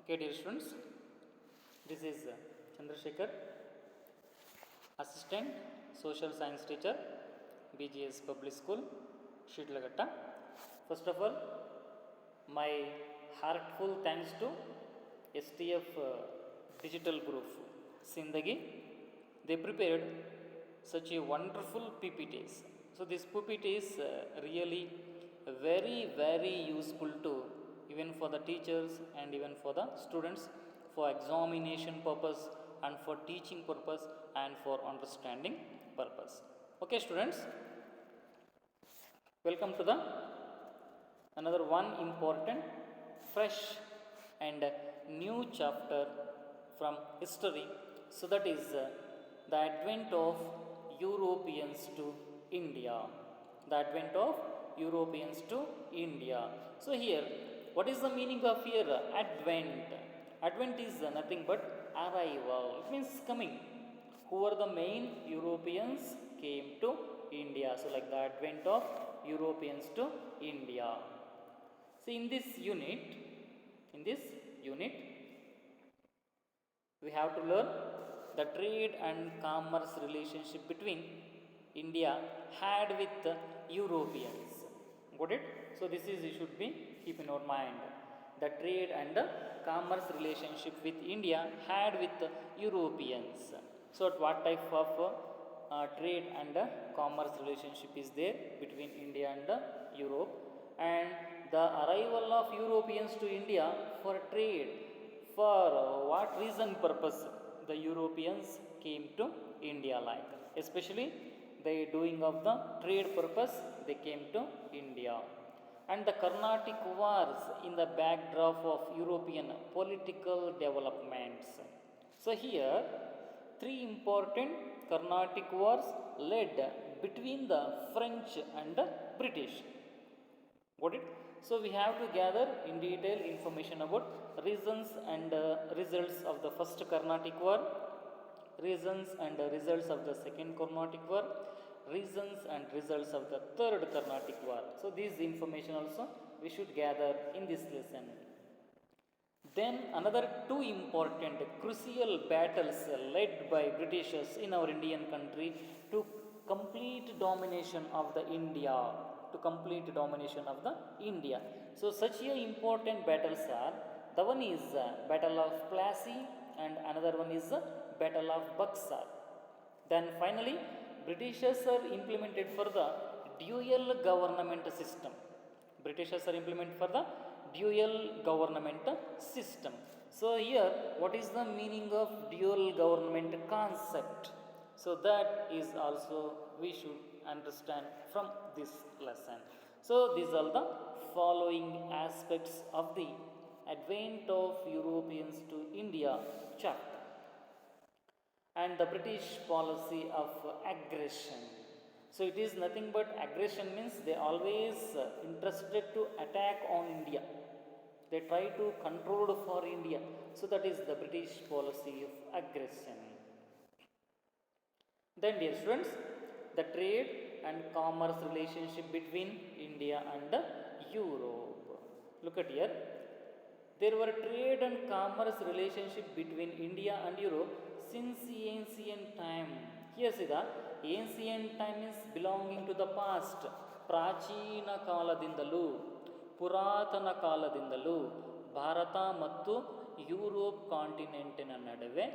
Okay, dear students, this is Chandrasekhar, Assistant Social Science Teacher, BGS Public School, Shitlagatta. First of all, my heartful thanks to STF Digital Group, Sindagi. They prepared such a wonderful PPTs. So this PPT is really very useful to even for the teachers and even for the students for examination purpose and for teaching purpose and for understanding purpose. Okay, students, welcome to the another one important fresh and new chapter from history. So that is the advent of Europeans to India. The advent of Europeans to India. So here, what is the meaning of here? Advent. Advent is nothing but arrival. It means coming. Who are the main Europeans came to India? So like the advent of Europeans to India. So in this unit, we have to learn the trade and commerce relationship between India had with the Europeans. Got it? So this is you should be keep in your mind. The trade and the commerce relationship with India had with the Europeans. So what type of trade and commerce relationship is there between India and Europe? And the arrival of Europeans to India for trade, for what reason purpose the Europeans came to India, like especially the doing of the trade purpose they came to India. And the Carnatic wars in the backdrop of European political developments. So here three important Carnatic wars led between the French and the British. Got it? So we have to gather in detail information about reasons and results of the first Carnatic War, reasons and results of the second Carnatic War, reasons and results of the third Carnatic War. So these information also we should gather in this lesson. Then another two important crucial battles led by Britishers in our Indian country to complete domination of the India. To complete domination of the India. So such a important battles are, the one is Battle of Plassey and another one is Battle of Buxar. Then finally Britishers are implemented for the dual government system. Britishers are implemented for the dual government system. So here what is the meaning of dual government concept? So that is also we should understand from this lesson. So these are the following aspects of the advent of Europeans to India chapter. And the British policy of aggression. So it is nothing but aggression means they always interested to attack on India. They try to control for India. So that is the British policy of aggression. Then dear students, the trade and commerce relationship between India and Europe. Look at here. There were trade and commerce relationship between India and Europe since ancient time. Here see the ancient time is belonging to the past. ಪ್ರಾಚೀನ ಕಾಲದಿಂದಲೂ ಪುರಾತನ ಕಾಲದಿಂದಲೂ ಭಾರತ ಮತ್ತು Europe ಕಾಂಟಿನೆಂಟಿನ ನಡುವೆ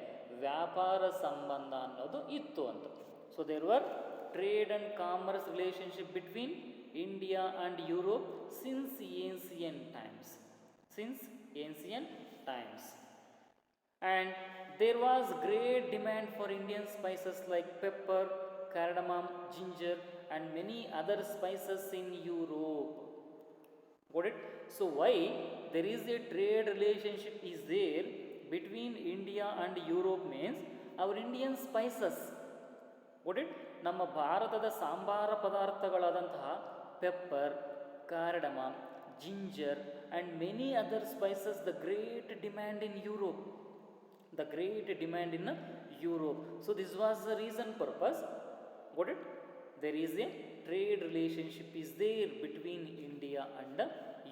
ವ್ಯಾಪಾರ ಸಂಬಂಧ ಅನ್ನೋದು ಇತ್ತು ಅಂತ. So there were trade and commerce relationship between India and Europe since ancient times. Since ancient times. And there was great demand for Indian spices like pepper, cardamom, ginger and many other spices in Europe. Got it? So why there is a trade relationship is there between India and Europe means our Indian spices. Got it? ನಮ್ಮ ಭಾರತದ ಸಾಂಬಾರ ಪದಾರ್ಥಗಳಾದಂತಹ pepper, cardamom, ginger and many other spices, the great demand in Europe. The great demand in Europe. So this was the reason purpose. Got it? There is a trade relationship is there between India and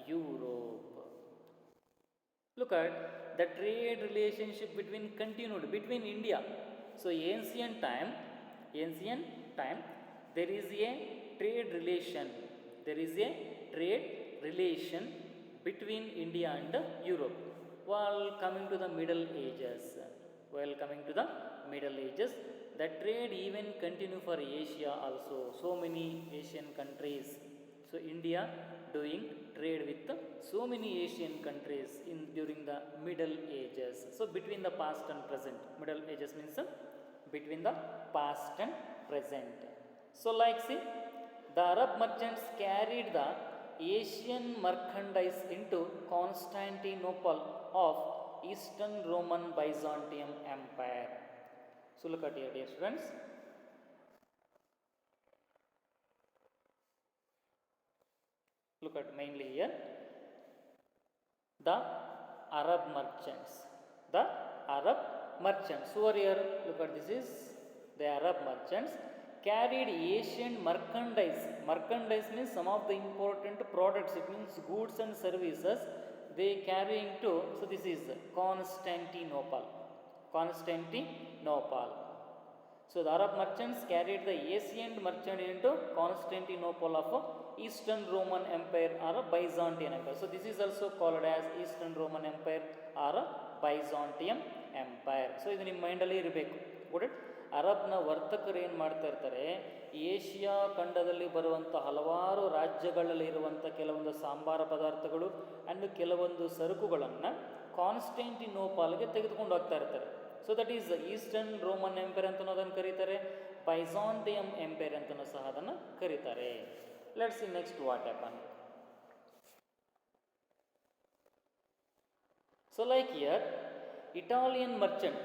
Europe. Look at the trade relationship between continued between India. So ancient time, there is a trade relation. There is a trade relation between India and Europe. While coming to the Middle Ages, the trade even continue for Asia also. So many Asian countries. So India doing trade with so many Asian countries in during the Middle Ages. So between the past and present, Middle Ages means between the past and present. So like see, the Arab merchants carried the Asian merchandise into Constantinople of Eastern Roman Byzantium Empire. So look at here, dear students. Look at mainly here the Arab merchants. The Arab merchants. So here, look at this is the Arab merchants carried Asian merchandise. Merchandise means some of the important products. It means goods and services they carrying to. So this is Constantinople. Constantinople. So the Arab merchants carried the Asian merchant into Constantinople of Eastern Roman Empire or Byzantine Empire. So this is also called as Eastern Roman Empire or Byzantium Empire. So ಇದು ನಿಮ್ಮ ಮೈಂಡಲ್ಲಿ ಇರಬೇಕು. Good. ಅರಬ್ನ ವರ್ತಕರು ಏನು ಮಾಡ್ತಾ ಇರ್ತಾರೆ, Asia ಖಂಡದಲ್ಲಿ ಬರುವಂಥ ಹಲವಾರು ರಾಜ್ಯಗಳಲ್ಲಿ ಇರುವಂಥ ಕೆಲವೊಂದು ಸಾಂಬಾರ ಪದಾರ್ಥಗಳು ಆ್ಯಂಡ್ ಕೆಲವೊಂದು ಸರಕುಗಳನ್ನು ಕಾನ್ಸ್ಟೆಂಟಿನೋಪಾಲ್ಗೆ ತೆಗೆದುಕೊಂಡು ಹೋಗ್ತಾ ಇರ್ತಾರೆ. So that is eastern Roman empire ಅಂತಲೂ ಅದನ್ನು ಕರೀತಾರೆ, ಬೈಜಾಂಟಿಯಂ ಎಂಪೈರ್ ಅಂತಲೂ ಸಹ ಅದನ್ನು ಕರೀತಾರೆ. Let's see next what happen. So like here Italian merchant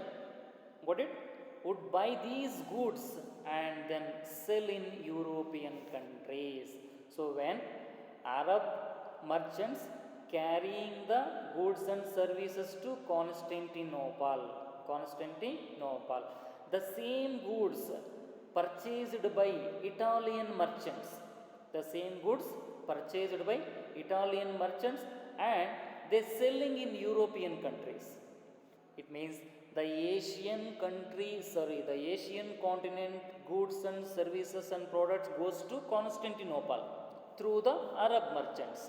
would buy these goods and then sell in European countries. So when Arab merchants carrying the goods and services to Constantinople, the same goods purchased by Italian merchants, and they selling in European countries. It means the Asian continent goods and services and products goes to Constantinople through the Arab merchants.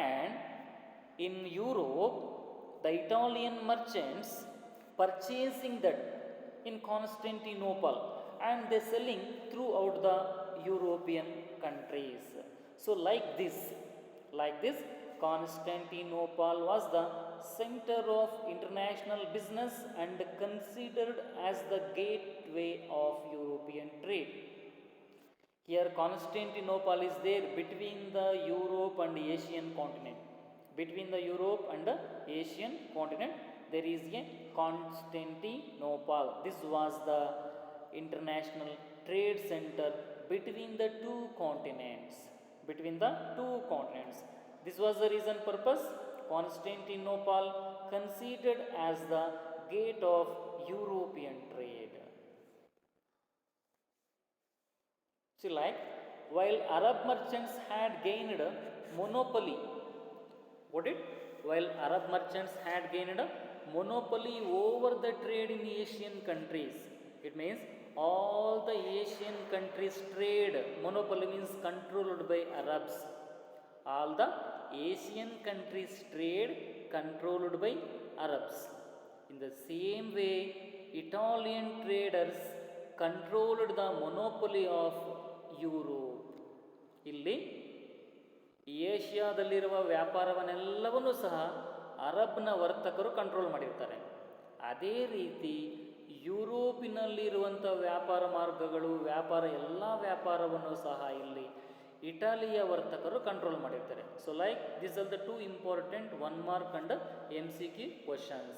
And in Europe, the Italian merchants purchasing that in Constantinople and they selling throughout the European countries. So like this, Constantinople was the center of international business and considered as the gateway of European trade. Here Constantinople is there between the Europe and Asian continent. There is a Constantinople. This was the international trade center between the two continents. This was the reason purpose Constantinople considered as the gate of European trade. So like, while Arab merchants had gained monopoly, over the trade in Asian countries, it means all the Asian countries trade, monopoly means controlled by Arabs. All the Asian countries trade controlled by Arabs. In the same way, Italian traders controlled the monopoly of Europe. ಇಲ್ಲಿ ಏಷ್ಯಾದಲ್ಲಿರುವ ವ್ಯಾಪಾರವನ್ನೆಲ್ಲವನ್ನೂ ಸಹ ಅರಬ್ನ ವರ್ತಕರು control ಮಾಡಿರ್ತಾರೆ. ಅದೇ ರೀತಿ ಯುರೋಪಿನಲ್ಲಿರುವಂಥ ವ್ಯಾಪಾರ ಮಾರ್ಗಗಳು, ಎಲ್ಲ ವ್ಯಾಪಾರವನ್ನು ಸಹ ಇಲ್ಲಿ ಇಟಾಲಿಯ ವರ್ತಕರು ಕಂಟ್ರೋಲ್ ಮಾಡಿರ್ತಾರೆ. So like this are the two important 1 mark and MCQ questions.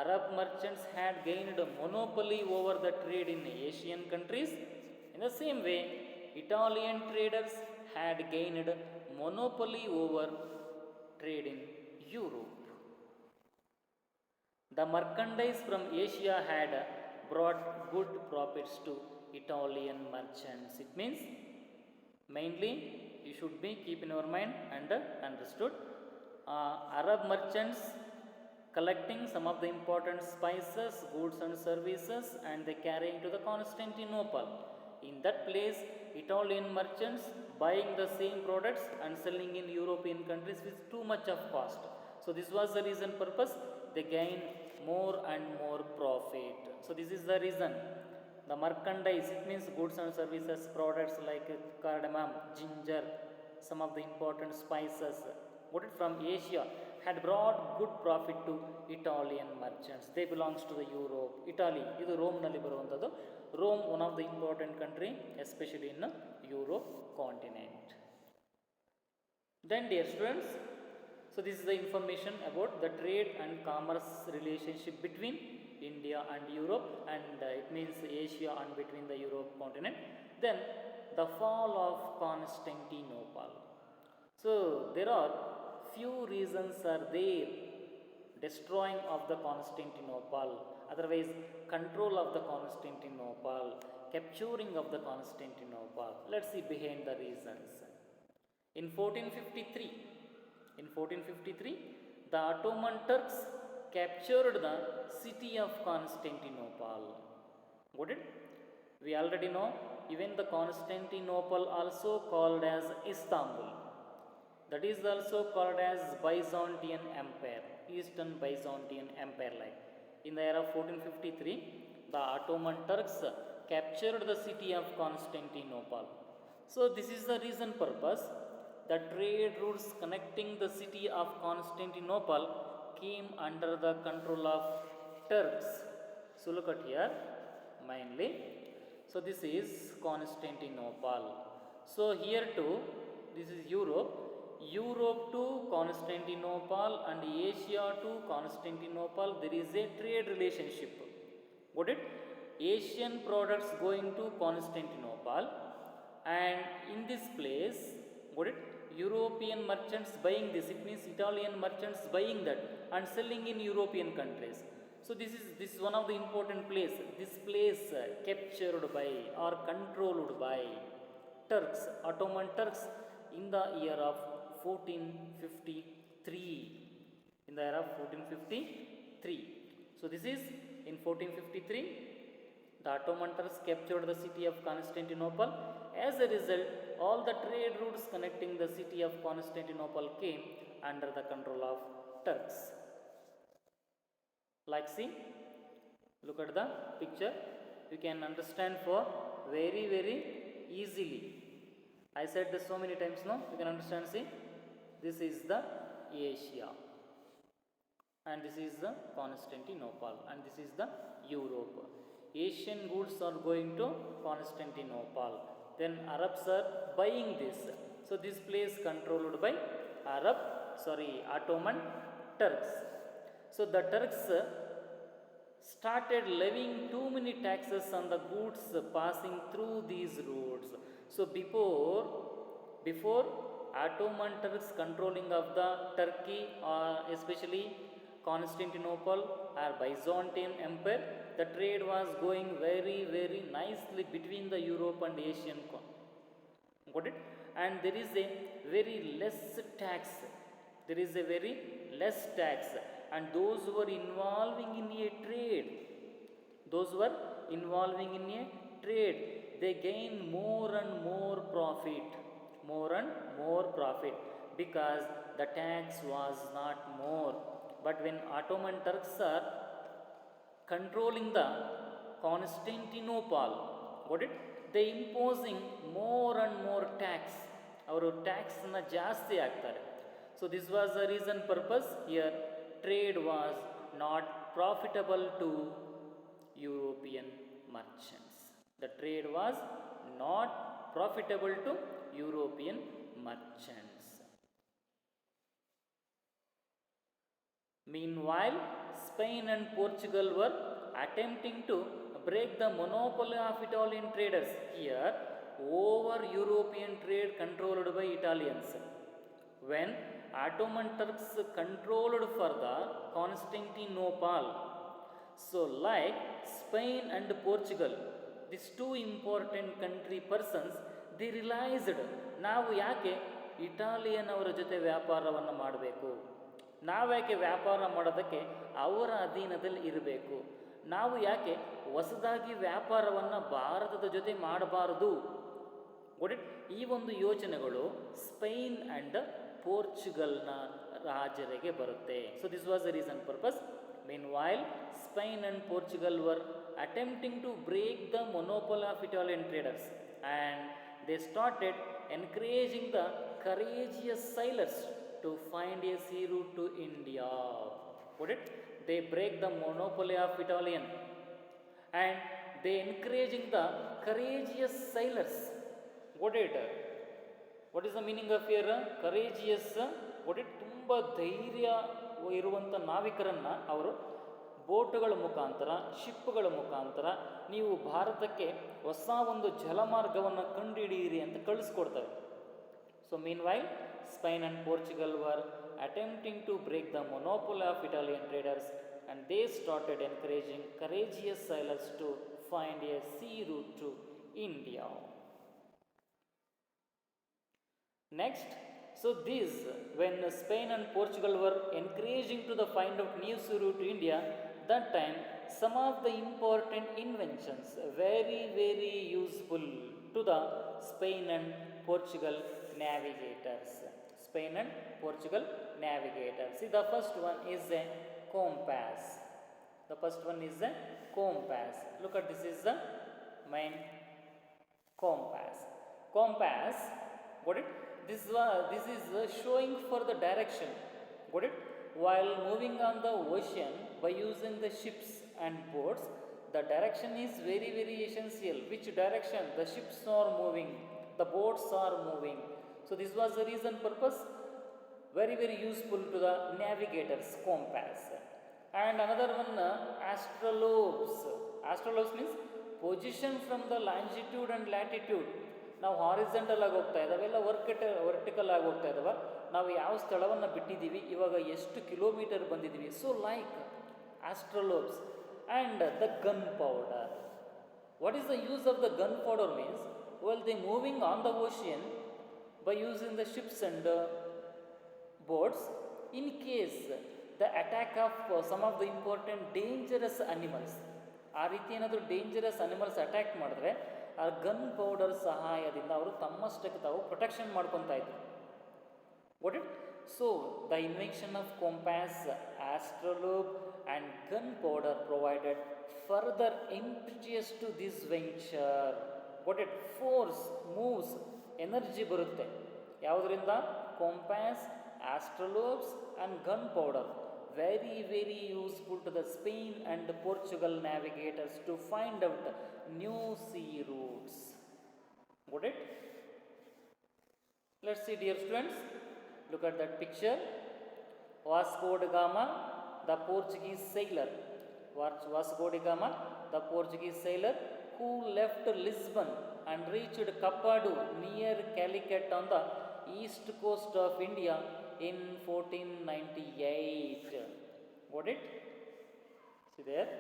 Arab merchants had gained monopoly over the trade in Asian countries. In the same way, Italian traders had gained monopoly over trade in Europe. The merchandise from Asia had brought good profits to Italian merchants. It means mainly you should be keep in your mind and understood. Arab merchants collecting some of the important spices, goods and services, and they carrying to the Constantinople. In that place, Italian merchants buying the same products and selling in European countries with too much of cost. So this was the reason purpose they gain more and more profit. So this is the reason. The merchandise, it means goods and services, products like cardamom, ginger, some of the important spices, got it from Asia, had brought good profit to Italian merchants. They belongs to the Europe. Italy, ಇದು ರೋಮ್ನಲ್ಲಿ ಬರುವಂಥದ್ದು. Rome, one of the important country, especially in Europe continent. Then dear students, so this is the information about the trade and commerce relationship between India and Europe, and it means Asia and between the Europe continent. Then the fall of Constantinople. So there are few reasons are there destroying of the Constantinople, otherwise control of the Constantinople, capturing of the Constantinople. Let's see behind the reasons. In 1453, the Ottoman Turks captured the city of Constantinople. Got it? We already know, even the Constantinople also called as Istanbul. That is also called as Byzantine Empire, Eastern Byzantine Empire like. In the year of 1453, the Ottoman Turks captured the city of Constantinople. So this is the reason purpose the trade routes connecting the city of Constantinople came under the control of Turks. So look at here mainly. So this is Constantinople. So here too, this is Europe. Europe to Constantinople and Asia to Constantinople, there is a trade relationship. Got it? Asian products going to Constantinople, and in this place, got it? European merchants buying this. It means Italian merchants buying that and selling in European countries. So this is one of the important place. This place captured by or controlled by Turks, Ottoman Turks, in the year of 1453. In the year of 1453. So this is in 1453. The Ottoman Turks captured the city of Constantinople. As a result, all the trade routes connecting the city of Constantinople came under the control of Turks. Like see, look at the picture. You can understand for very easily. I said this so many times now. You can understand. See, this is the Asia, and this is the Constantinople, and this is the Europe. Asian goods are going to Constantinople. Then Arabs are buying this. So this place controlled by Ottoman Turks. So the Turks started levying too many taxes on the goods passing through these roads. So before Ottoman Turks controlling of the Turkey, or especially Constantinople or Byzantine Empire, the trade was going very nicely between the Europe and Asian. Got it? And there is a very less tax. There is a very less tax, and those who were involving in a trade, they gain more and more profit, because the tax was not more. But when Ottoman Turks are controlling the Constantinople, got it? They imposing more and more tax. Our tax na ಜಾಸ್ತಿ ಆಗ್ತಾರೆ. So this was the reason purpose here trade was not profitable to European merchants. The trade was not profitable to European merchants. Meanwhile, Spain and Portugal were attempting to break the monopoly of Italian traders. Here, over European trade controlled by Italians. When Ottoman Turks controlled for the Constantinople. So like Spain and Portugal, these two important country persons, they realized ನಾವು ಯಾಕೆ Italian ಅವರ ಜೊತೆ ವ್ಯಾಪಾರವನ್ನು ಮಾಡಬೇಕು, ನಾವ್ಯಾಕೆ ವ್ಯಾಪಾರ ಮಾಡೋದಕ್ಕೆ ಅವರ ಅಧೀನದಲ್ಲಿ ಇರಬೇಕು? ನಾವು ಯಾಕೆ ಹೊಸದಾಗಿ ವ್ಯಾಪಾರವನ್ನು ಭಾರತದ ಜೊತೆ ಮಾಡಬಾರದು? ಗೊಡಿಟ್ ಈ ಒಂದು ಯೋಚನೆಗಳು ಸ್ಪೈನ್ ಆ್ಯಂಡ್ ಪೋರ್ಚುಗಲ್ನ ರಾಜರಿಗೆ ಬರುತ್ತೆ. So this was the reason purpose. Meanwhile Spain and Portugal were attempting to break the monopoly of Italian traders and they started encouraging the courageous sailors to find a sea route to India. Got it? They break the monopoly of Italian and they encouraging the courageous sailors. Got it? What is the meaning of here? Courageous. Got it? ತುಂಬ ಧೈರ್ಯ ಇರುವಂಥ ನಾವಿಕರನ್ನು ಅವರು ಬೋಟುಗಳ ಮುಖಾಂತರ, ಶಿಪ್ಗಳ ಮುಖಾಂತರ ನೀವು ಭಾರತಕ್ಕೆ ಹೊಸ ಒಂದು ಜಲಮಾರ್ಗವನ್ನು ಕಂಡುಹಿಡಿಯಿರಿ ಅಂತ ಕಳಿಸ್ಕೊಡ್ತವೆ. So meanwhile Spain and Portugal were attempting to break the monopoly of Italian traders and they started encouraging courageous sailors to find a sea route to India. Next, so this when Spain and Portugal were encouraging to the find out new sea route to India, that time some of the important inventions very useful to the Spain and Portugal navigators. Spain and Portugal navigators. See, the first one is a compass. The first one is a compass. Look at this is the main compass. Compass, got it? This is showing for the direction. Got it? While moving on the ocean by using the ships and boats, the direction is very essential. Which direction the ships are moving, the boats are moving. So this was the reason purpose, very useful to the navigators, compass. And another one, astrolabes. Astrolabes means position from the longitude and latitude. ನಾವು horizontal ಆಗಿ ಹೋಗ್ತಾ ಇದ್ದಾವೆ, ಎಲ್ಲ vertical ಆಗಿ ಹೋಗ್ತಾ ಇದ್ದಾವೆ, ನಾವು ಯಾವ ಸ್ಥಳವನ್ನು ಬಿಟ್ಟಿದ್ದೀವಿ, ಇವಾಗ ಎಷ್ಟು ಕಿಲೋಮೀಟರ್ ಬಂದಿದ್ದೀವಿ. So like astrolabes and the gunpowder. What is the use of the gunpowder means well they moving on the ocean by using the ships and boats in case the attack of some of the important dangerous animals. ಆ ರೀತಿ ಏನಾದರೂ dangerous animals attack ಮಾಡಿದ್ರೆ ಆ gun powder ಸಹಾಯದಿಂದ ಅವರು ತಮ್ಮಷ್ಟಕ್ಕೆ ತಾವು protection ಮಾಡ್ಕೊತಾ ಇದ್ರು. What it? So the invention of compass, astrolabe and gunpowder provided further impetus to this venture. What it? Force, moves, energy ಬರುತ್ತೆ ಯಾವುದರಿಂದ? Compass, astrolabes and gunpowder. Very useful to the Spain and Portugal navigators to find out new sea routes. Got it? Let's see, dear students. Look at that picture. Vasco da Gama, the Portuguese sailor. Vasco da Gama, the Portuguese sailor who left Lisbon and reached Kapadu near Calicut on the east coast of India in 1498. Got it? See there?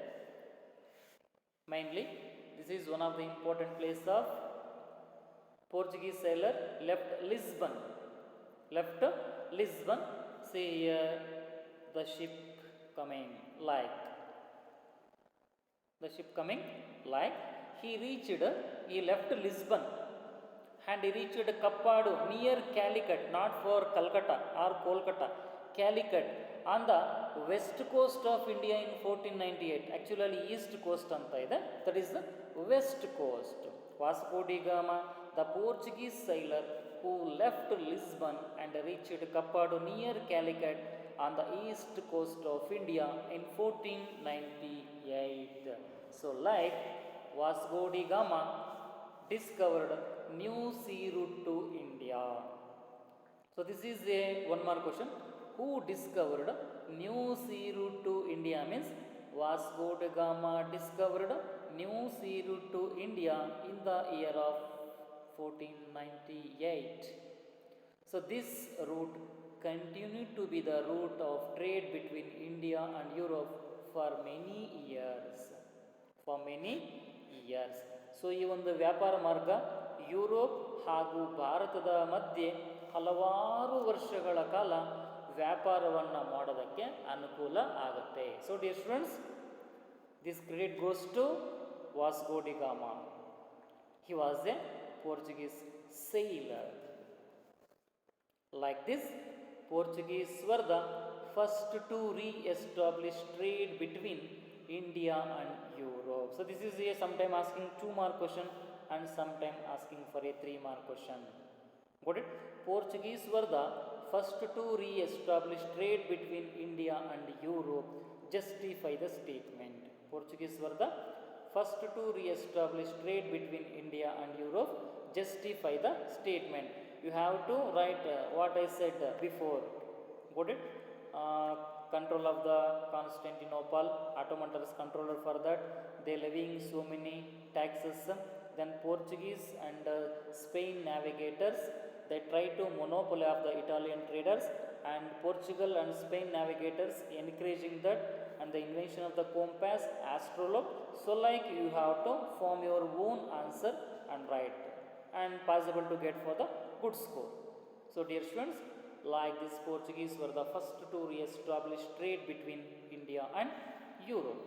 Mainly, this is one of the important place of Portuguese sailor left Lisbon. See here the ship coming like. The ship coming like. He left Lisbon. And he reached Kapadu near Calicut, not for Calcutta or Kolkata, Calicut on the west coast of India in 1498. Actually east coast anta ide, that is the west coast. Vasco da Gama, the Portuguese sailor who left Lisbon and reached Kapadu near Calicut on the east coast of India in 1498. So like Vasco da Gama discovered new sea route to India. So this is a one more question. Who discovered new sea route to India? Means Vasco da Gama discovered new sea route to India in the year of 1498. So this route continued to be the route of trade between India and Europe for many years. So ಈ ಒಂದು ವ್ಯಾಪಾರ ಮಾರ್ಗ Europe ಹಾಗೂ ಭಾರತದ ಮಧ್ಯೆ ಹಲವಾರು ವರ್ಷಗಳ ಕಾಲ ವ್ಯಾಪಾರವನ್ನು ಮಾಡೋದಕ್ಕೆ ಅನುಕೂಲ ಆಗುತ್ತೆ. So dear students, this credit goes to Vasco da Gama. He was a Portuguese sailor. Like this, Portuguese were the first to re-establish trade between India and Europe. So this is a sometime asking 2-mark question and sometime asking for a 3-mark question. Got it? Portuguese were the first to re-establish trade between India and Europe. Justify the statement. Portuguese were the first to re-establish trade between India and Europe. Justify the statement. You have to write what I said before. Got it? Control of the Constantinople, Ottomans controller for that. They levying so many taxes. Then Portuguese and Spain navigators, they try to monopoly of the Italian traders, and Portugal and Spain navigators encouraging that, and the invention of the compass, astrolabe. So like you have to form your own answer and write, and possible to get for the good score. So dear students, like this, Portuguese were the first to re-establish trade between India and Europe.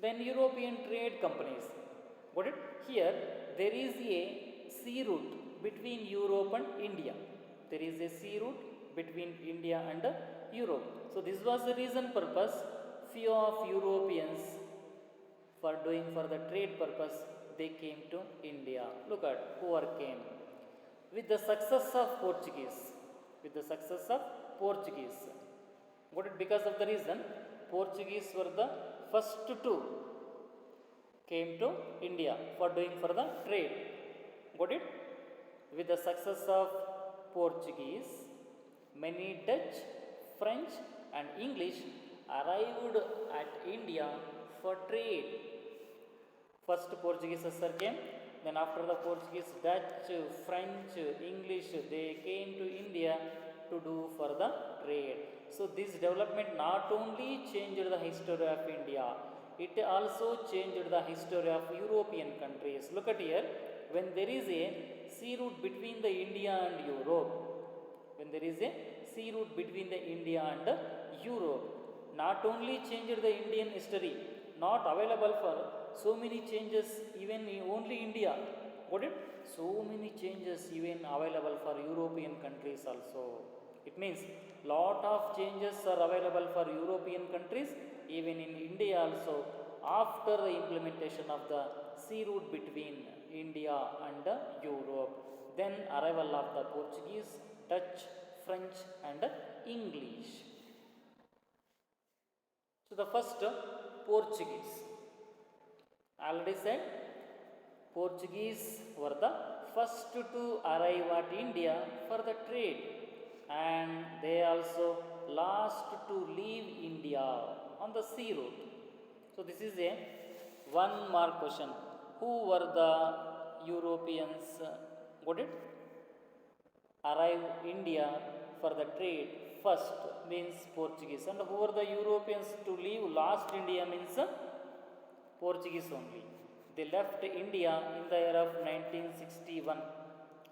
Then European trade companies. Got it? Here there is a sea route between Europe and India. There is a sea route between India and Europe. So this was the reason purpose few of Europeans for doing for the trade purpose they came to India. Look at who are came. With the success of Portuguese. With the success of Portuguese. Got it? Because of the reason Portuguese were the first to came to India for doing for the trade. Got it? With the success of Portuguese, many Dutch, French and English arrived at India for trade. First Portuguese came, then after the Portuguese, Dutch, French, English, they came to India to do for the trade. So this development not only changed the history of India, it also changed the history of European countries. Look at here, when there is a sea route between the India and Europe, when there is a sea route between the India and Europe, not only changed the Indian history, not available for so many changes even in only India. Got it? So many changes even available for European countries also. It means lot of changes are available for European countries even in India also after the implementation of the sea route between India and Europe. Then arrival of the Portuguese, Dutch, French and English. So the first Portuguese. I already said Portuguese were the first to arrive at India for the trade, and they also last to leave India on the sea route. So this is a 1-mark question. Who were the Europeans? Got it? Arrive India for the trade first means Portuguese, and who were the Europeans to leave last India means Portuguese only. They left India in the year of 1961.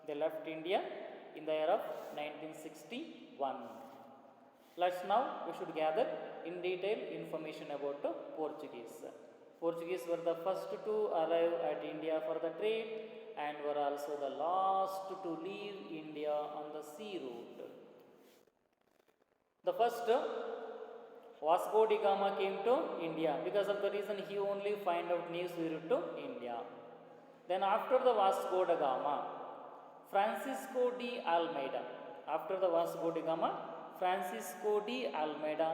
They left India in the year of 1961. Let's now we should gather in detail information about Portuguese. Portuguese were the first to arrive at India for the trade and were also the last to leave India on the sea route. The first Vasco da Gama came to India. Because of the reason he only find out new sea route to India. Then after the Vasco da Gama, Francisco de Almeida. After the Vasco da Gama, Francisco de Almeida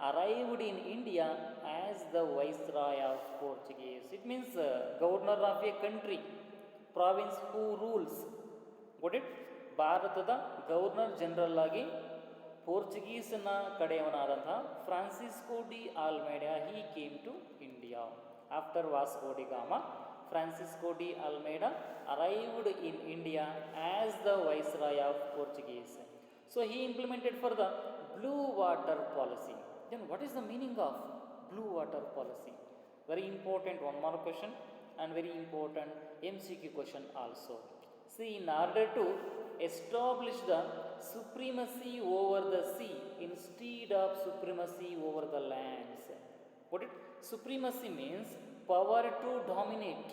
arrived in India as the Viceroy of Portuguese. It means governor of a country, province who rules. Got it? ಭಾರತದ governor general ಆಗಿ ಪೋರ್ಚುಗೀಸ್ನ ಕಡೆಯವನಾದಂತಹ Francisco de Almeida he came to India. After Vasco da Gama, Francisco de Almeida arrived in India as the Viceroy of Portuguese. So he implemented for the Blue Water Policy. Then what is the meaning of Blue Water Policy? Very important 1-mark question and very important MCQ question also. See, in order to establish the supremacy over the sea instead of supremacy over the lands. What it? Supremacy means power to dominate.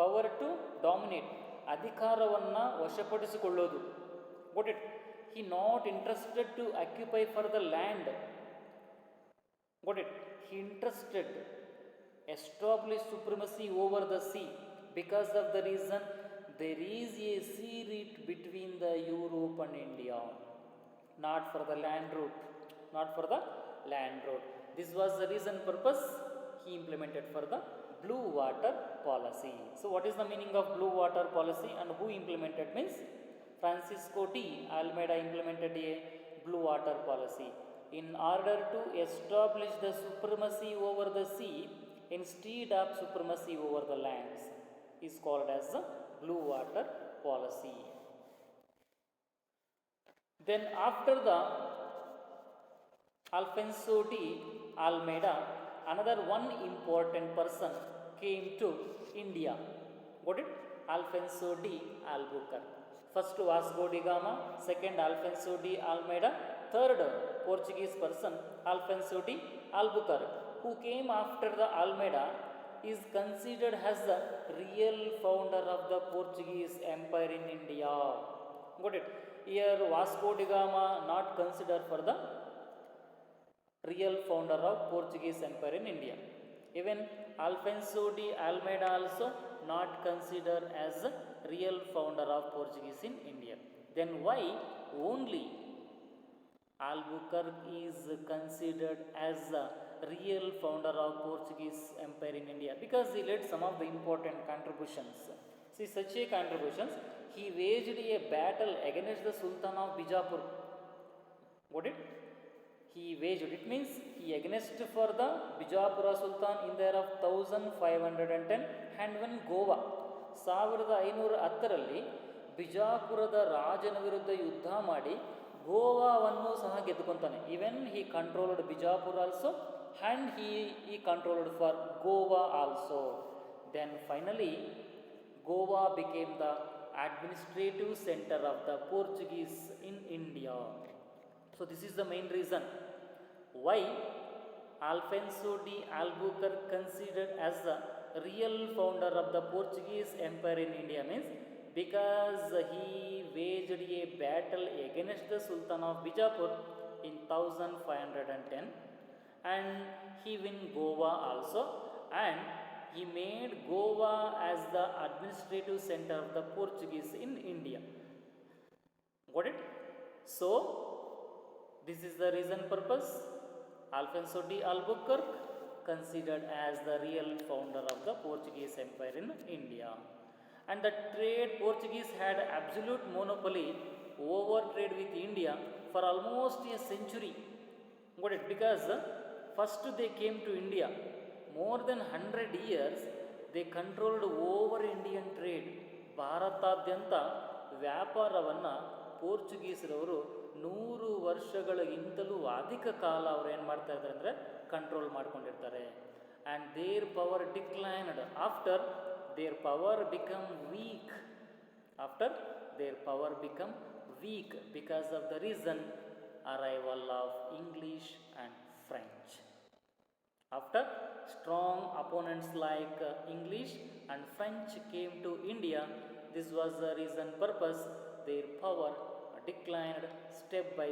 Power to dominate. ಅಧಿಕಾರವನ್ನು ವಶಪಡಿಸಿಕೊಳ್ಳೋದು. What it? He not interested to occupy for the land. Got it? He interested establish supremacy over the sea because of the reason there is a sea route between the Europe and India, not for the land route, not for the land route. This was the reason purpose he implemented for the blue water policy. So what is the meaning of blue water policy and who implemented means Francisco de Almeida implemented a blue water policy in order to establish the supremacy over the sea instead of supremacy over the lands is called as the blue water policy. Then after the Alfonso de Almeida, another one important person came to India. Got it? Alfonso de Albuquerque. First Vasco da Gama, second Alfonso de Almeida, third Portuguese person Alfonso de Albuquerque, who came after the Almeida, is considered as the real founder of the Portuguese Empire in India. Got it? Here Vasco da Gama not considered for the real founder of Portuguese Empire in India. Even Alfonso de Almeida also not considered as the real founder of Portuguese in India. Then why only Albuquerque is considered as the real founder of Portuguese Empire in India? Because he led some of the important contributions. See, such a contributions, he waged a battle against the Sultan of Bijapur. What it? He waged, it means he against for the Bijapura Sultan in the year of 1510 and when Goa 1510ರಲ್ಲಿ ಬಿಜಾಪುರದ ರಾಜನ ವಿರುದ್ಧ ಯುದ್ಧ ಮಾಡಿ ಗೋವಾವನ್ನು ಸಹ ಗೆದ್ದುಕೊಂತಾನೆ. Even he controlled Bijapur also and he controlled for Goa also. Then finally Goa became the administrative center of the Portuguese in India. So this is the main reason why Alfonso de Albuquerque considered as the real founder of the Portuguese Empire in India means because he waged a battle against the Sultan of Bijapur in 1510 and he won Goa also and he made Goa as the administrative center of the Portuguese in India. Got it? So this is the reason purpose Alfonso de Albuquerque considered as the real founder of the Portuguese Empire in India. And the trade, Portuguese had absolute monopoly over trade with India for almost a century. Got it? Because first they came to India, more than 100 years they controlled over Indian trade. ಭಾರತಾದ್ಯಂತ ವ್ಯಾಪಾರವನ್ನು ಪೋರ್ಚುಗೀಸರವರು 100 ವರ್ಷಗಳಿಗಿಂತಲೂ ಅಧಿಕ ಕಾಲ ಅವರು ಏನು ಮಾಡ್ತಾ ಇದ್ದಾರೆ ಅಂದರೆ control ಮಾಡ್ಕೊಂಡಿರ್ತಾರೆ. And their power declined after their power become weak. After their power become weak because of the reason arrival of English and French. After strong opponents like English and French came to India, this was the reason purpose their power declined step by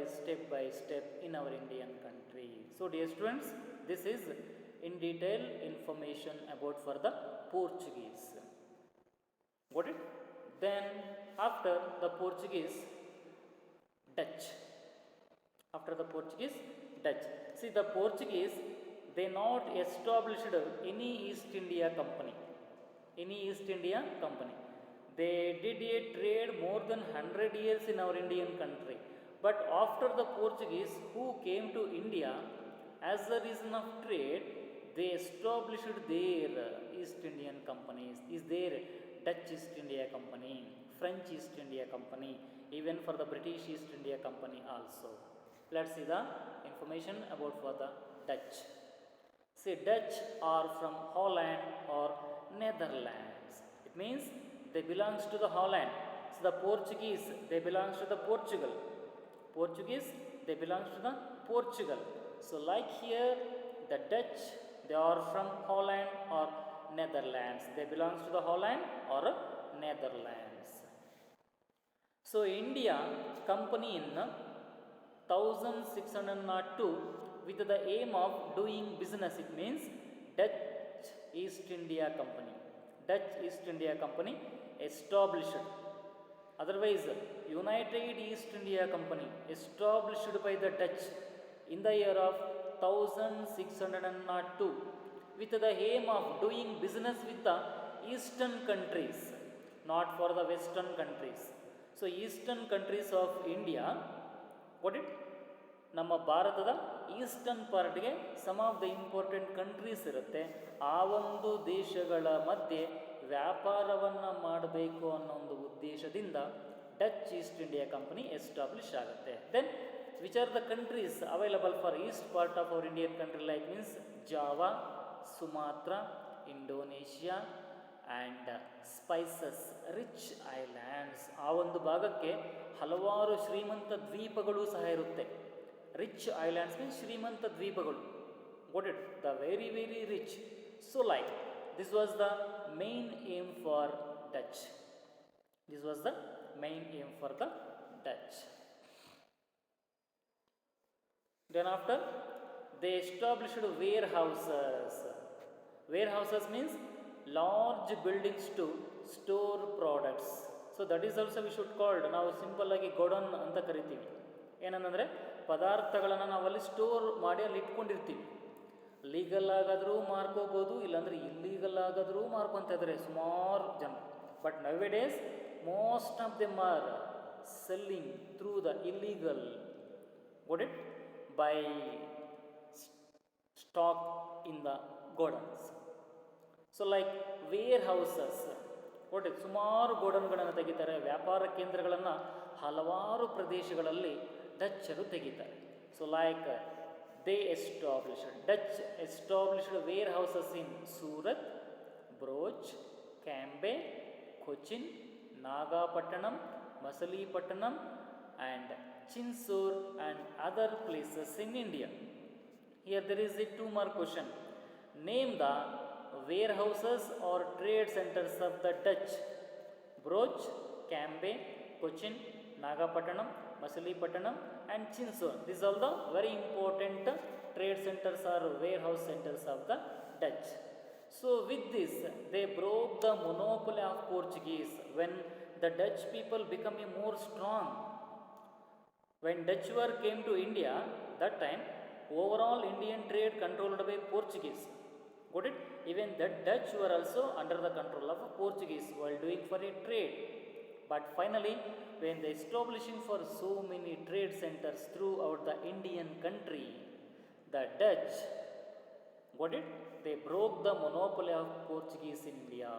step in our Indian country. So dear students, this is in detail information about for the Portuguese. Got it? Then after the Portuguese, Dutch. After the Portuguese, Dutch. See, the Portuguese, they not established any East India Company. Any East India Company. They did a trade more than 100 years in our Indian country. But after the Portuguese who came to India, as a reason of trade, they established their East Indian companies. Is there Dutch East India Company, French East India Company, even for the British East India Company also. Let's see the information about for the Dutch. See, Dutch are from Holland or Netherlands. It means they belongs to the Holland. So the Portuguese, they belongs to the Portugal. Portuguese, they belongs to the Portugal. So like here, the Dutch, they are from Holland or Netherlands. They belongs to the Holland or Netherlands. So India company in 1602 with the aim of doing business, it means Dutch East India Company. Dutch East India Company established. Otherwise, United East India Company established by the Dutch in the year of 1602 with the aim of doing business with the eastern countries, not for the western countries. So eastern countries of India, what it? ನಮ್ಮ ಭಾರತದ eastern ಪಾರ್ಟ್ಗೆ some of the important countries ಇರುತ್ತೆ. ಆ ಒಂದು ದೇಶಗಳ ಮಧ್ಯೆ ವ್ಯಾಪಾರವನ್ನು ಮಾಡಬೇಕು ಅನ್ನೋ ಒಂದು ಉದ್ದೇಶದಿಂದ Dutch East India Company establish ಆಗುತ್ತೆ. Then which are the countries available for east part of our Indian country, like means Java, Sumatra, Indonesia and spices rich islands. ಆ ಒಂದು ಭಾಗಕ್ಕೆ ಹಲವಾರು ಶ್ರೀಮಂತ ದ್ವೀಪಗಳು ಸಹ ಇರುತ್ತೆ. ರಿಚ್ ಐಲ್ಯಾಂಡ್ಸ್ ಮೀನ್ಸ್ ಶ್ರೀಮಂತ ದ್ವೀಪಗಳು. got it? The very very rich. So like this was the main aim for Dutch. This was the main aim for the Dutch. Then after they established warehouses. Warehouses means large buildings to store products. So that is also we should call, ನಾವು simple ಆಗಿ godown ಅಂತ ಕರಿತೀವಿ. ಏನಂದರೆ ಪದಾರ್ಥಗಳನ್ನು ನಾವಲ್ಲಿ store ಮಾಡಿ ಅಲ್ಲಿ ಇಟ್ಕೊಂಡಿರ್ತೀವಿ. ಲೀಗಲ್ ಆಗಾದರೂ ಮಾರ್ಕೋಬೋದು, ಇಲ್ಲಾಂದರೆ ಇಲ್ಲೀಗಲ್ ಆಗಾದರೂ ಮಾರ್ಕೊತ ಇದ್ದಾರೆ ಸುಮಾರು ಜನ. But nowadays most of them are selling through the illegal, got it, by stock in the godowns. So like warehouses, got it, ಸುಮಾರು ಗೋಡನ್ಗಳನ್ನು ತೆಗಿತಾರೆ. ವ್ಯಾಪಾರ ಕೇಂದ್ರಗಳನ್ನು ಹಲವಾರು ಪ್ರದೇಶಗಳಲ್ಲಿ ಡಚ್ಚರು ತೆಗಿತಾರೆ. So like they established, Dutch established warehouses in Surat, Broch, Cambay, Cochin, Nagapattanam, Masalipattanam and Chinsur and other places in India. Here there is a two more question. Name the warehouses or trade centers of the Dutch. Broch, Cambay, Cochin, Nagapattanam, Masalipattanam and Chinsur. These are the very important trade centers or warehouse centers of the Dutch. So with this they broke the monopoly of Portuguese when the Dutch people become more strong. When Dutch came to India, that time overall Indian trade controlled by Portuguese. Got it? Even the Dutch were also under the control of Portuguese while doing for a trade. But finally, when they establishing for so many trade centers throughout the Indian country, the Dutch, got it? They broke the monopoly of Portuguese in India.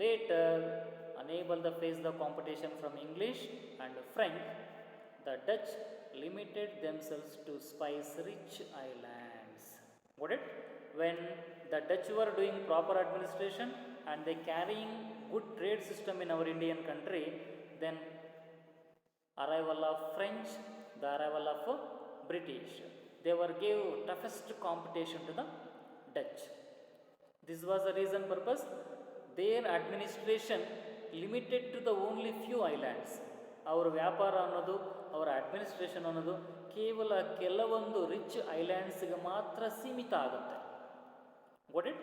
Later, unable to face the competition from English and French, the Dutch limited themselves to spice-rich islands. Got it? When the Dutch were doing proper administration and they carrying good trade system in our Indian country, then arrival of French, the arrival of British, they were gave toughest competition to the Dutch. This was the reason purpose their administration limited to the only few islands. ಅವರ ವ್ಯಾಪಾರ ಅನ್ನೋದು, ಅವರ administration ಅನ್ನೋದು ಕೇವಲ ಕೆಲವೊಂದು rich ಐಲ್ಯಾಂಡ್ಸ್ಗೆ ಮಾತ್ರ ಸೀಮಿತ ಆಗುತ್ತೆ. got it?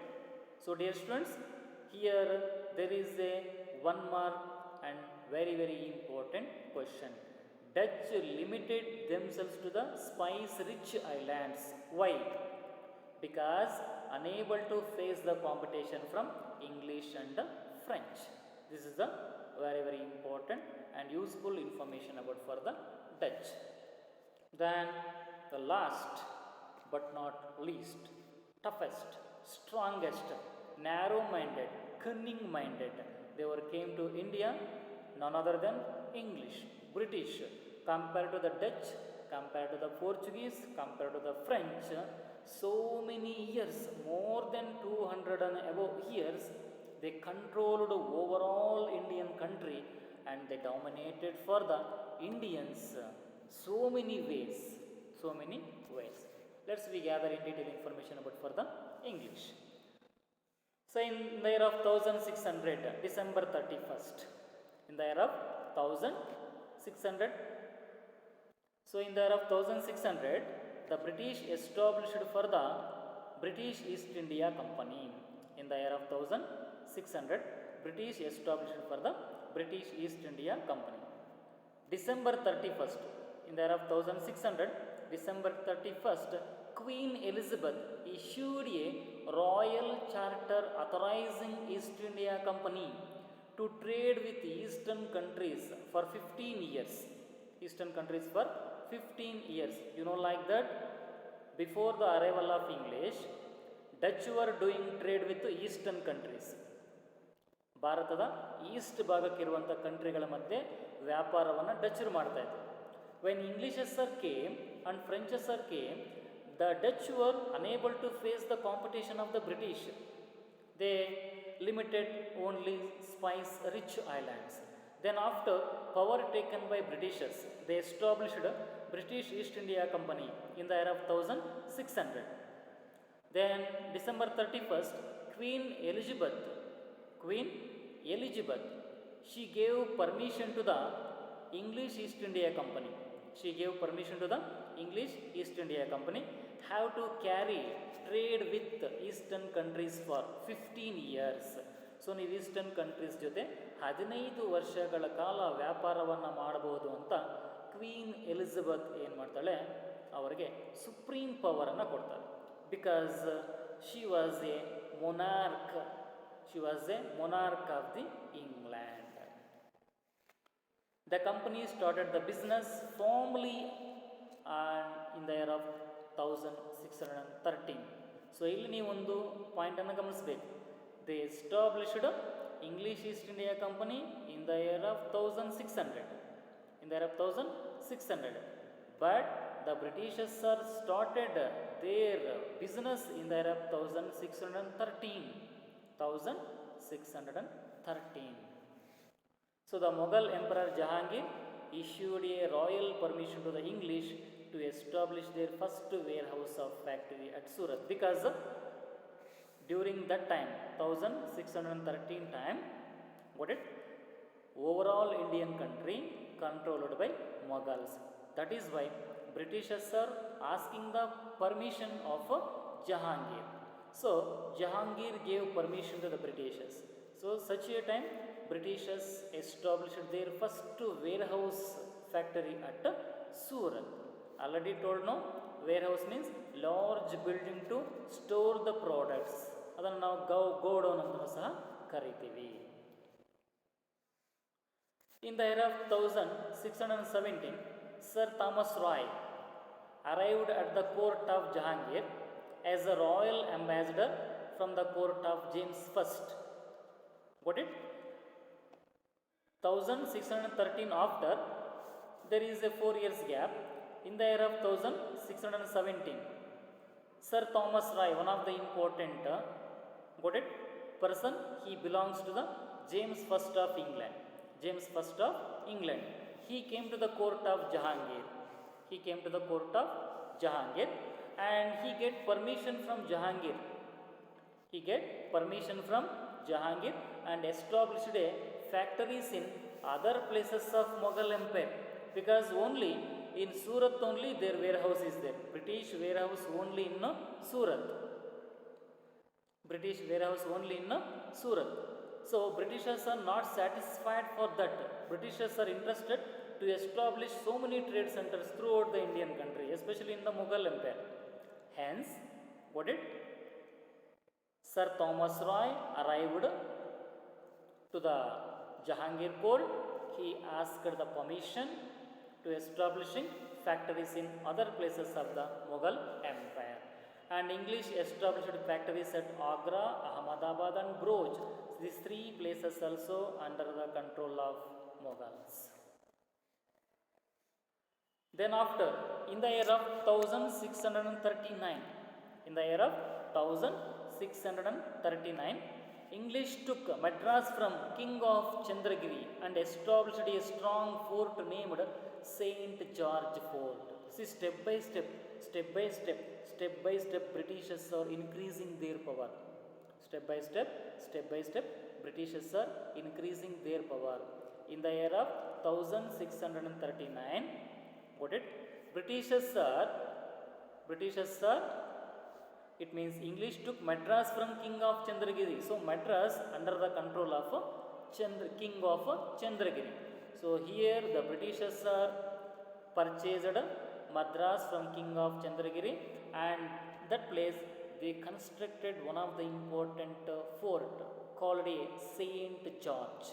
So dear students, here there is a one mark and very very important question. Dutch limited themselves to the spice rich islands. Why? Because unable to face the competition from English and French. This is the very very important and useful information about for the Dutch. Then the last but not least, toughest, strongest, narrow-minded, cunning-minded, they were came to India, none other than English, British. Compared to the Dutch, compared to the Portuguese, compared to the French, so many years, more than 200 and above years, they controlled overall Indian country and they dominated for the Indians so many ways. So many ways. Let's we gather in detail information about for the English. So in the year of 1600, December 31st, in the year of 1600, so in the year of 1600, the British established for the British East India Company. In the year of 1600, British established for the British East India Company. December 31st, in the year of 1600, December 31st, Queen Elizabeth issued a royal charter authorizing East India Company to trade with Eastern countries for 15 years. Eastern countries for 15 years. You know, like that, before the arrival of English, Dutch were doing trade with Eastern countries. ಭಾರತದ east ಭಾಗಕ್ಕಿರುವಂಥ ಕಂಟ್ರಿಗಳ ಮಧ್ಯೆ ವ್ಯಾಪಾರವನ್ನು ಡಚ್ಚರು ಮಾಡ್ತಾ ಇದ್ರು. When Englishers came and Frenchers came, the Dutch were unable to face the competition of the British. They limited only spice rich islands. Then after power taken by Britishers, they established British East India Company in the year of 1600. Then December 31st, Queen Elizabeth, she gave permission to the English East India Company. She gave permission to the English East India Company have to carry trade with Eastern countries for 15 years. So ನೀವು eastern countries ಜೊತೆ 15 ವರ್ಷಗಳ ಕಾಲ ವ್ಯಾಪಾರವನ್ನು ಮಾಡಬಹುದು ಅಂತ queen Elizabeth ಏನು ಮಾಡ್ತಾಳೆ, ಅವರಿಗೆ ಸುಪ್ರೀಂ ಪವರನ್ನು ಕೊಡ್ತಾಳೆ. Because she was A monarch, of the England. The company started the business formally in the year of 1613. So ಇಲ್ಲಿ ನೀವು ಒಂದು ಪಾಯಿಂಟನ್ನು ಗಮನಿಸಬೇಕು. They established English East India Company in the year of 1600. But the Britishers started their business in the year of 1613. So the Mughal Emperor Jahangir issued a royal permission to the English to establish their first warehouse of factory at Surat, because during that time, 1613 time, overall Indian country controlled by Mughals. That is why Britishers are asking the permission of Jahangir. So Jahangir gave permission to the Britishers. So such a time, Britishers established their first warehouse factory at Surat. Already told, no, warehouse means large building to store the products. ಅದನ್ನು ನಾವು godown ಅಂತ ಸಹ ಕರಿತೀವಿ. In the year of 1617, Sir Thomas Roy arrived at the court of Jahangir as a royal ambassador from the court of James I. Got it? 1613 after, there is a 4 years gap. In the year of 1617, Sir Thomas Roy, one of the important person, he belongs to the James I of England. He came to the court of Jahangir. And he get permission from Jahangir. And established a factories in other places of Mughal Empire, because only in Surat only their warehouse is there. British warehouse only in Surat. So Britishers are not satisfied for that. Britishers are interested to establish so many trade centers throughout the Indian country, especially in the Mughal Empire. Hence, Sir Thomas Roy arrived to the Jahangir court. He asked the permission to establishing factories in other places of the Mughal Empire. And English established factories at Agra, Ahmedabad and Broj. These 3 places also under the control of Mughals. Then after, in the year of 1639, English took Madras from King of Chandragiri and established a strong fort named Saint George Fort. See, step by step, step by step, step by step, Britishers are increasing their power. Step by step, step by step, Britishers are increasing their power. In the year of 1639, got it? Britishers are, it means English took Madras from King of Chandragiri. So Madras under the control of King of Chandragiri. So here the Britishers are purchased Madras from King of Chandragiri, and that place they constructed one of the important fort called a Saint George.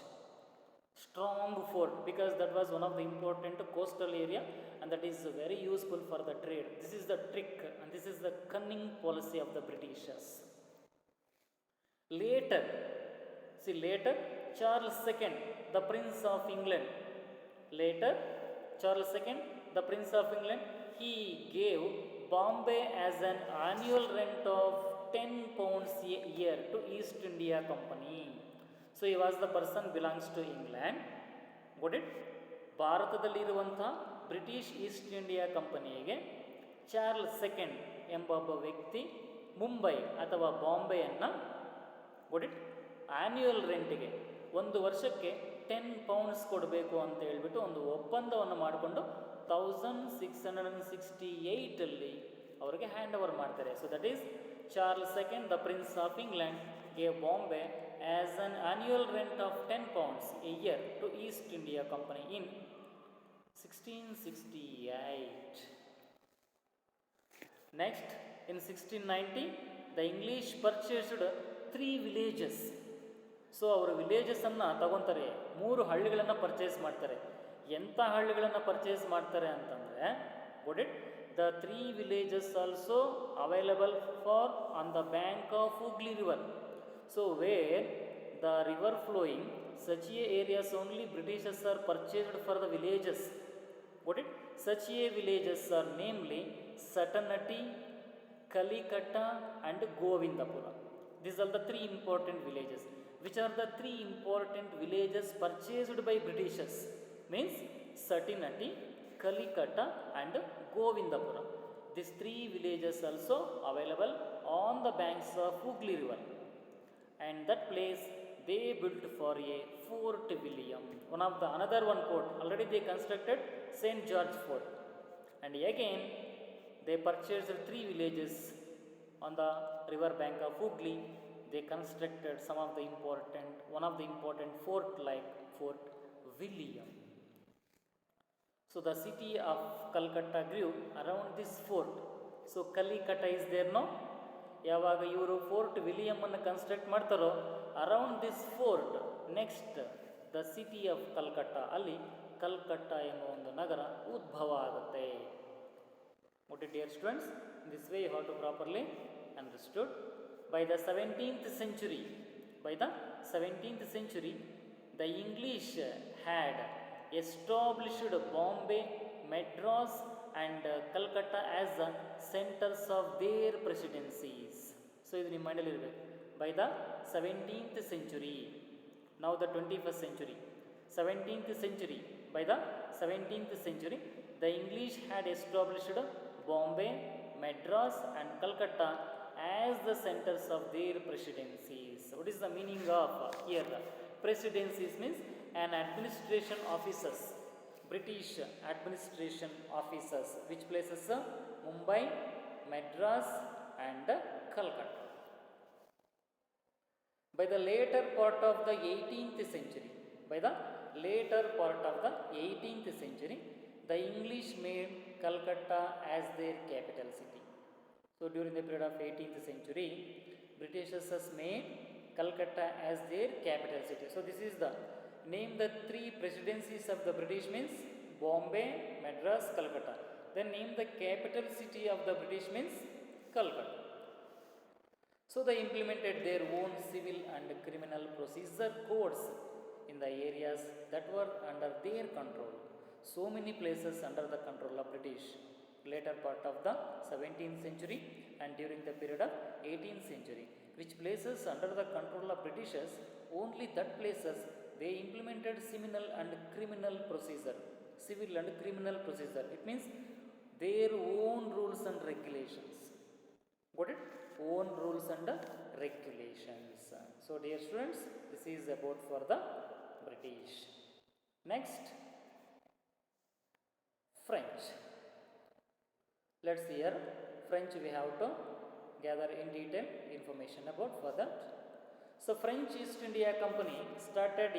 Strong fort, because that was one of the important coastal area, and that is very useful for the trade. This is the trick and this is the cunning policy of the Britishers. Later, Charles II, the Prince of England, the Prince of England, he gave Bombay as an annual rent of 10 pounds a year to East India Company. So he was the person belongs to England. Got it? ಭಾರತದಲ್ಲಿರುವಂಥ British East India ಕಂಪನಿಗೆ Charles second ಎಂಬ ಒಬ್ಬ ವ್ಯಕ್ತಿ ಮುಂಬೈ ಅಥವಾ ಬಾಂಬೆಯನ್ನು got it? Annual ರೆಂಟಿಗೆ ಒಂದು ವರ್ಷಕ್ಕೆ 10 ಪೌಂಡ್ಸ್ ಕೊಡಬೇಕು ಅಂತ ಹೇಳ್ಬಿಟ್ಟು ಒಂದು ಒಪ್ಪಂದವನ್ನು ಮಾಡಿಕೊಂಡು 1668 ಅವರಿಗೆ ಹ್ಯಾಂಡ್ ಓವರ್ ಮಾಡ್ತಾರೆ. So that is Charles II, the Prince of England, gave Bombay as an annual rent of 10 pounds a year to East India Company in 1668. Next, in 1690, the English purchased 3 villages. So ಅವರು ವಿಲೇಜಸನ್ನು ತಗೊತಾರೆ, 3 ಹಳ್ಳಿಗಳನ್ನು purchase ಮಾಡ್ತಾರೆ. ಎಂಥ ಹಳ್ಳಿಗಳನ್ನು purchase ಮಾಡ್ತಾರೆ ಅಂತಂದರೆ, got it? The 3 villages also available for on the bank of Hooghly River. So where the river flowing, such a areas only Britishers are purchased for the villages. Got it? Such a villages are namely Satanati, Kalikata and Govindapura. These are the 3 important villages. Which are the 3 important villages purchased by Britishers? Means Satinati, Kalikata and Govindapura. These 3 villages also available on the banks of Hooghly River. And that place they built for a Fort William. One of the another one fort. Already they constructed Saint George Fort. And again they purchased 3 villages on the river bank of Hooghly. They constructed one of the important fort like Fort William. So the city of Calcutta grew around this fort. So Kalikata is there, no? ಯಾವಾಗ ಇವರು Fort William ಅನ್ನು construct ಮಾಡ್ತಾರೋ around this fort next the city of Calcutta, ಅಲ್ಲಿ ಕಲ್ಕಟ್ಟ ಎನ್ನುವ ಒಂದು ನಗರ ಉದ್ಭವ ಆಗುತ್ತೆ. What dear students, in this way you have to properly understood. By the 17th century, the English had established Bombay, Madras and Calcutta as the centers of their presidencies. So ಇದು ನಿಮ್ಮ ಮೈಂಡಲ್ಲಿ ಇರಬೇಕು. By the 17th century, now the 21st century, 17th century, by the 17th century, the English had established Bombay, Madras and Calcutta as the centers of their presidencies. What is the meaning of here? Presidencies means an administration officers, British administration officers, which places Mumbai, Madras and Calcutta. By the later part of the 18th century, the English made Calcutta as their capital city. So during the period of 18th century, Britishers made Calcutta as their capital city. So this is the name the 3 presidencies of the British means Bombay, Madras, Calcutta. Then name the capital city of the British means Calcutta. So they implemented their own civil and criminal procedure codes in the areas that were under their control. So many places under the control of British. Later part of the 17th century and during the period of 18th century, which places under the control of Britishers, only that places they implemented civil and criminal procedure. It means their own rules and regulations. Got it? Own rules and regulations. So dear students, this is about for the British. Next, French. Let's hear French. We have to gather in detail information about for that. So French East India Company started a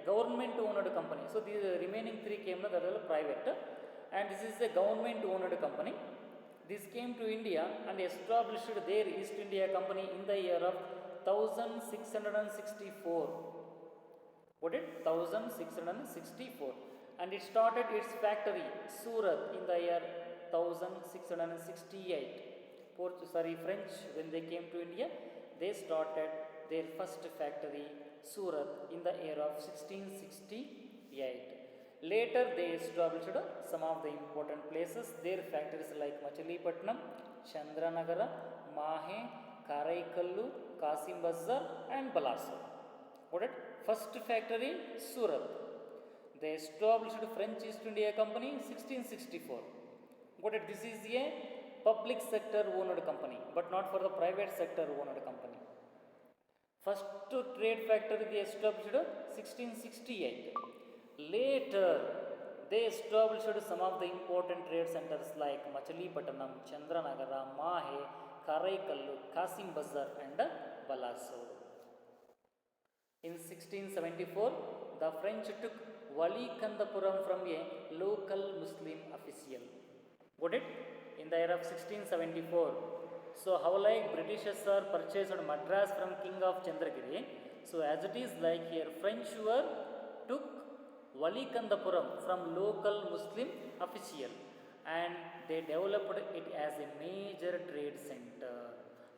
government owned company. So the remaining three came that are private, and this is a government owned company. This came to India and established their East India Company in the year of 1664. What it? 1664. And it started its factory, Surat, in the year 1668. French, when they came to India, they started their first factory, Surat, in the year of 1668. Later, they established some of the important places. Their factories like Machilipatnam, Chandranagara, Mahe, Karaikallu, Kasim Bazar, and Balasur. Got it? First factory, Surat. They established French East India Company in 1664. Got it? This is a public sector owned company, but not for the private sector owned company. First trade factory they established 1668. Later, they established some of the important trade centers like Machilipatnam, Chandranagara, Mahe, Karaikallu, Kasim Bazar, and Balasur. In 1674, the French took Wali Kandapuram from a local Muslim official. Got it? In the year of 1674. So, how like Britishers are purchased Madras from King of Chandragiri. So, as it is like here, French took Wali Kandapuram from local Muslim official and they developed it as a major trade center.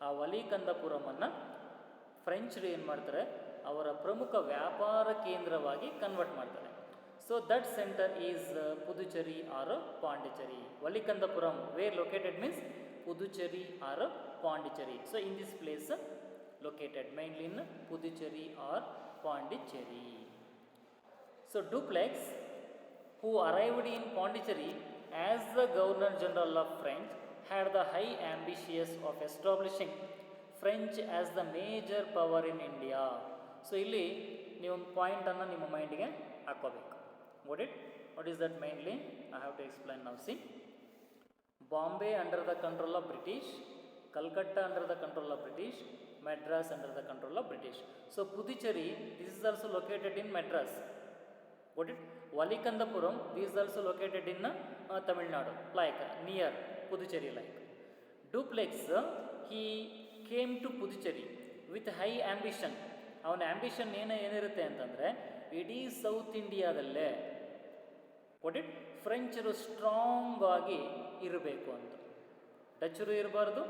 ಆ ವಲಿ ಕಂದಪುರಮನ್ನು French ಏನು ಮಾಡ್ತಾರೆ, ಅವರ ಪ್ರಮುಖ ವ್ಯಾಪಾರ ಕೇಂದ್ರವಾಗಿ convert ಮಾಡ್ತಾರೆ. So that centre is Puducherry or Pondicherry. Valikandapuram where located means Puducherry or Pondicherry. So in this place located mainly in Puducherry or Pondicherry. So Dupleix, who arrived in Pondicherry as the Governor General of French, had the high ambitions of establishing French as the major power in India. So ಇಲ್ಲಿ ನೀವು ಒಂದು ಪಾಯಿಂಟನ್ನು ನಿಮ್ಮ ಮೈಂಡಿಗೆ ಹಾಕೋಬೇಕು. What is that mainly? I have to explain now. See, Bombay under the control of British, Calcutta under the control of British, Madras under the control of British. So Puducherry, this is also located in Madras. Got it? Valikandapuram, this is also located in Tamil Nadu, like near Puducherry like. Dupleix, he came to Puducherry with high ambition. ಅವನ ambition ಏನಿರುತ್ತೆ ಅಂತಂದರೆ ಇಡೀ south ಇಂಡಿಯಾದಲ್ಲೇ ಫ್ರೆಂಚರು strong ಆಗಿ ಇರಬೇಕು ಅಂತ. ಡಚ್ಚರು ಇರಬಾರ್ದು,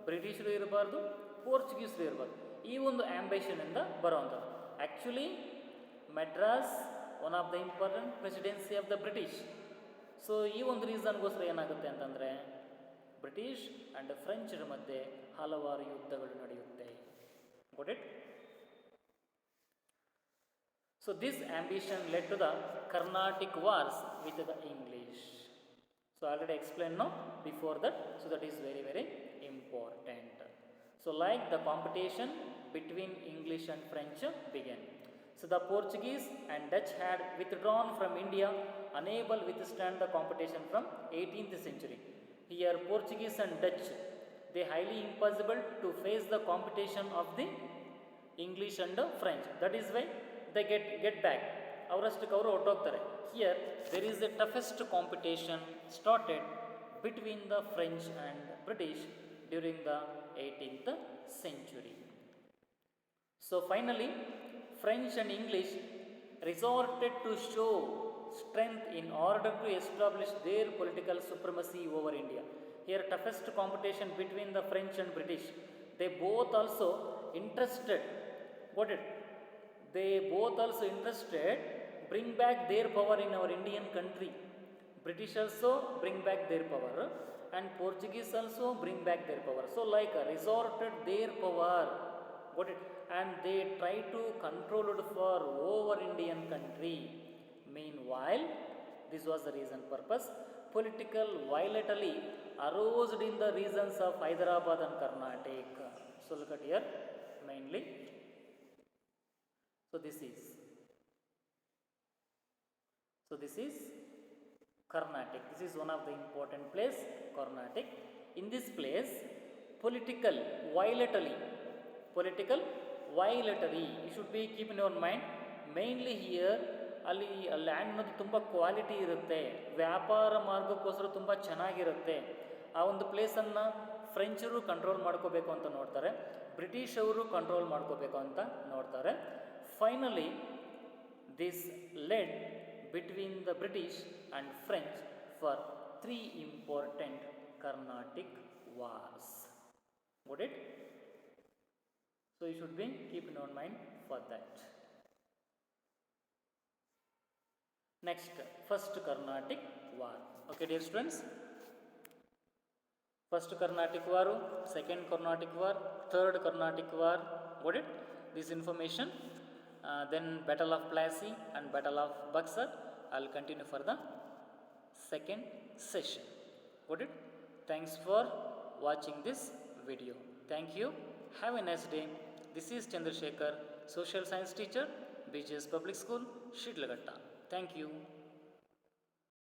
ಬ್ರಿಟಿಷರು ಇರಬಾರ್ದು, ಪೋರ್ಚುಗೀಸರು ಇರಬಾರ್ದು. ಈ ಒಂದು ಆಂಬಿಷನಿಂದ ಬರೋವಂಥದ್ದು. Actually Madras one of the important presidency of the British. So ಈ ಒಂದು ರೀಸನ್ಗೋಸ್ಕರ ಏನಾಗುತ್ತೆ ಅಂತಂದರೆ ಬ್ರಿಟಿಷ್ ಆ್ಯಂಡ್ ಫ್ರೆಂಚರ ಮಧ್ಯೆ ಹಲವಾರು ಯುದ್ಧಗಳು ನಡೆಯುತ್ತೆ. got it? So this ambition led to the Carnatic Wars with the English. So I already explained now before that, so that is very very important. So like the competition between English and French began. So the Portuguese and Dutch had withdrawn from India, unable to withstand the competition from 18th century. Here Portuguese and Dutch, they highly impossible to face the competition of the English and the French. That is why they get back. ಅವರಷ್ಟಕ್ಕೆ ಅವರು ಹೊರಟೋಗ್ತಾರೆ. Here there is the toughest competition started between the French and British during the 18th century. So finally French and English resorted to show strength in order to establish their political supremacy over India. Here toughest competition between the French and British. They both also interested. Got it? They both also interested bring back their power in our Indian country. British also bring back their power and Portuguese also bring back their power. So like resorted their power got it, and they try to control it for over Indian country. Meanwhile, this was the reason purpose. Political volatility arose in the regions of Hyderabad and Karnataka. So look at here mainly. So this is Carnatic. This is one of the important place, Carnatic. In this place, political volatility, you should be keep in your mind. Mainly here, ಅಲ್ಲಿ land ಅನ್ನೋದು ತುಂಬ quality ಇರುತ್ತೆ, ವ್ಯಾಪಾರ ಮಾರ್ಗಕ್ಕೋಸ್ಕರ ತುಂಬ ಚೆನ್ನಾಗಿರುತ್ತೆ. ಆ ಒಂದು ಪ್ಲೇಸನ್ನು ಫ್ರೆಂಚರು control ಮಾಡ್ಕೋಬೇಕು ಅಂತ ನೋಡ್ತಾರೆ, ಬ್ರಿಟಿಷ್ ಅವರು ಕಂಟ್ರೋಲ್ ಮಾಡ್ಕೋಬೇಕು ಅಂತ ನೋಡ್ತಾರೆ. Finally this led between the British and French for 3 important Carnatic wars. Got it? So you should be keep in your mind for that. Next, first Carnatic war. Okay, dear students. First Carnatic war, second Carnatic war, third Carnatic war. Got it? This information. Then Battle of Plassey and Battle of Buxar. I'll continue for the second session. Got it? Thanks for watching this video. Thank you. Have a nice day. This is Chandrasekhar, Social Science teacher, BGS Public School, Shidlaghatta. Thank you.